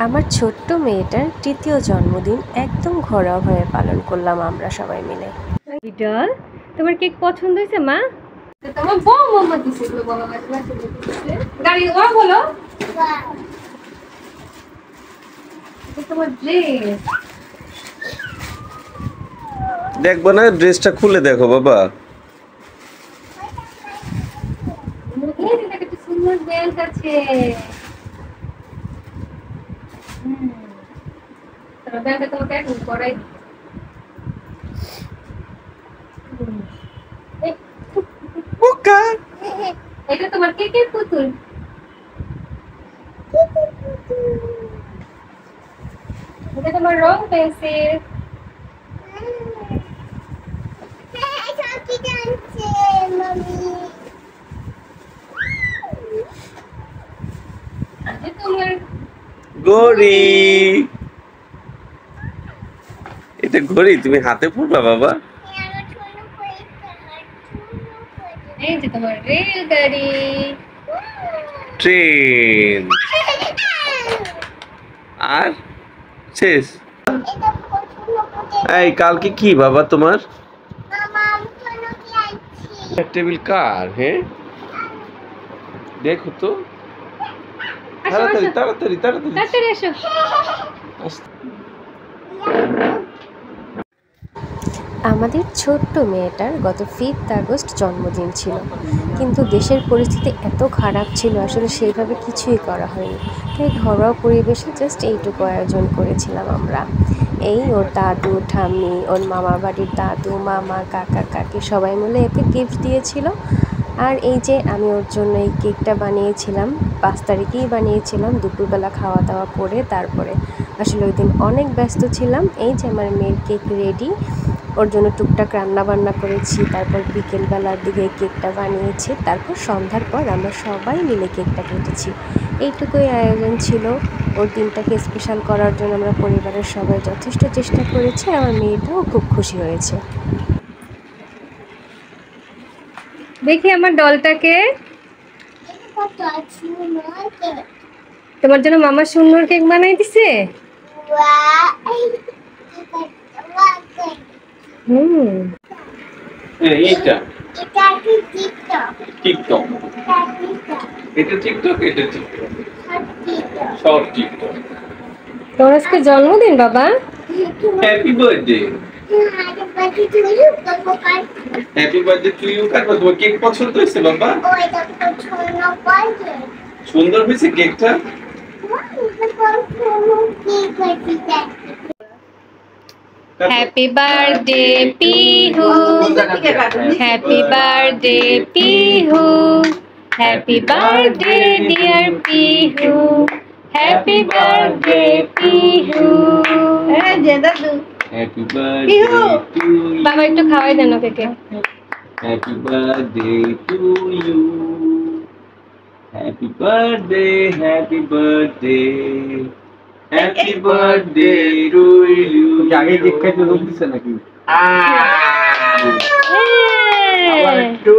আমার ছোট্ট মেয়েটার তৃতীয় জন্মদিন একদম ঘরোয়াভাবে পালন করলাম আমরা সবাই মিলে। বিটল, তোমার কেক পছন্দ হয়েছে মা? তোমার বউ মাম্মা দিছে এগুলো বাবা গাড়ি ও বলো তোমার ড্রেস দেখবো না, ড্রেসটা খুলে দেখো বাবা। একটা সুন্দর বেল্ট আছে। বেল্টটা তোমাকে এখন পরাই এটা তোমার কেকের পুতুল। এটা তোমার রং পেন্সিল। ঘড়ি, এটা ঘড়ি তুমি হাতে পড়বা বাবা। এই যে তোমার রেলগাড়ি, ট্রেন, আর শেষ। এই কালকে কি বাবা তোমার টেবিল কার? হ্যাঁ দেখো তো, তাড়াতাড়ি তাড়াতাড়ি তাড়াতাড়ি তাড়াতাড়ি এসো। আমাদের ছোট্ট মেয়েটার গত 5 আগস্ট জন্মদিন ছিল, কিন্তু দেশের পরিস্থিতি এত খারাপ ছিল আসলে সেইভাবে কিছুই করা হয়নি। তাই ঘরোয়া পরিবেশে জাস্ট এইটুকু আয়োজন করেছিলাম আমরা। এই ওর দাদু ঠাম্মি, ওর মামার বাড়ির দাদু মামা কাকা কাকি সবাই মিলে একে গিফট দিয়েছিল। আর এই যে আমি ওর জন্য এই কেকটা বানিয়েছিলাম, 5 তারিখেই বানিয়েছিলাম দুপুরবেলা খাওয়া দাওয়া করে। তারপরে আসলে ওই দিন অনেক ব্যস্ত ছিলাম। এই যে আমার মেয়ের কেক রেডি, ওর জন্য টুকটাক রান্না বান্না করেছি, তারপর বিকেলবেলার দিকে কেকটা বানিয়েছি, তারপর সন্ধ্যার পর আমরা সবাই মিলে কেকটা কেটেছি। এইটুকুই আয়োজন ছিল। ওর দিনটাকে স্পেশাল করার জন্য আমরা পরিবারের সবাই যথেষ্ট চেষ্টা করেছি। আমার মেয়েটাও খুব খুশি হয়েছে। দেখি আমার ডলটাকে। তোমার জন্য মামা সুন্দর কেক বানাই দিছে। এইটা টিকটক, এটা টিকটক, এটা টিকটক, সব টিকটক। তোমার আজকে জন্মদিন বাবা। Happy birthday, happy birthday to you. কাকু তোমার কেক পছন্দ হয়েছে বাবা? সুন্দর হয়েছে কেকটা। Happy birthday Pihu, happy birthday Pihu, happy birthday dear Pihu, happy birthday Pihu. Happy birthday to you. বাবা একটু খাওয়াই দেন ওকে। Happy birthday to you, happy birthday, happy birthday, happy birthday to you. আগে কেক খেতে লোক দিছে নাকি? আবার একটু